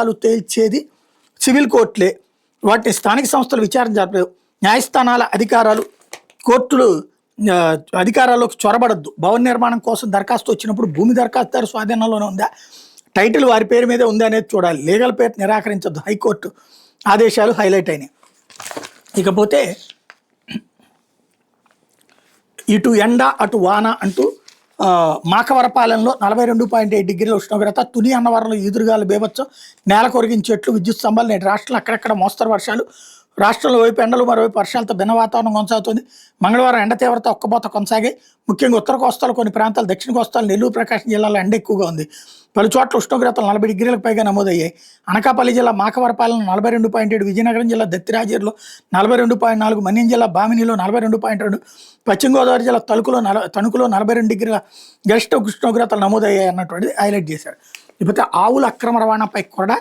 తేల్చేది civil కోర్టులే. వాటిని స్థానిక సంస్థలు విచారణ జరపలేవు. న్యాయస్థానాల అధికారాలు కోర్టులు ఆ, అధికారాల్లోకి చొరబడద్దు. భవన నిర్మాణం కోసం దరఖాస్తు వచ్చినప్పుడు భూమి దరఖాస్తుదారు స్వాధీనంలోనే ఉందా, టైటిల్ వారి పేరు మీదే ఉందా అనేది చూడాలి. లీగల్ పేరు నిరాకరించద్దు. హైకోర్టు ఆదేశాలు హైలైట్ అయినాయి. ఇకపోతే ఇటు ఎండ అటు వాన అంటూ మాకవరపాలెంలో 42.8 డిగ్రీల ఉష్ణోగ్రత, తుని అన్నవరంలో ఈదురుగాలు బీభత్సం, నేల కొరిగిన చెట్లు, విద్యుత్ స్తంభాలు. నేటి రాష్ట్రంలో అక్కడక్కడ మోస్తరు వర్షాలు. రాష్ట్రంలో వైపు ఎండలు, మరోవైపు వర్షాలతో భిన్న వాతావరణం కొనసాగుతుంది. మంగళవారం ఎండ తీవ్రత ఒక్కబోత కొనసాగాయి. ముఖ్యంగా ఉత్తర కోస్తాలో కొన్ని ప్రాంతాలు, దక్షిణ కోస్తాలు, నెల్లూరు, ప్రకాశం జిల్లాలో ఎండ ఎక్కువగా ఉంది. పలు చోట్ల ఉష్ణోగ్రతలు 40 డిగ్రీలకు పైగా నమోదయ్యాయి. అనకాపల్లి జిల్లా మాకవరపాలెం 42.7, విజయనగరం జిల్లా దత్తిరాజేరులో 42.4, మన్యం జిల్లా బామినిలో 42.2, పశ్చిమ గోదావరి జిల్లా తణుకులో 42 డిగ్రీల గరిష్ట ఉష్ణోగ్రతలు నమోదయ్యాయి అన్నటువంటిది హైలైట్ చేశారు. ఇకపోతే ఆవుల అక్రమ రవాణాపై కూడా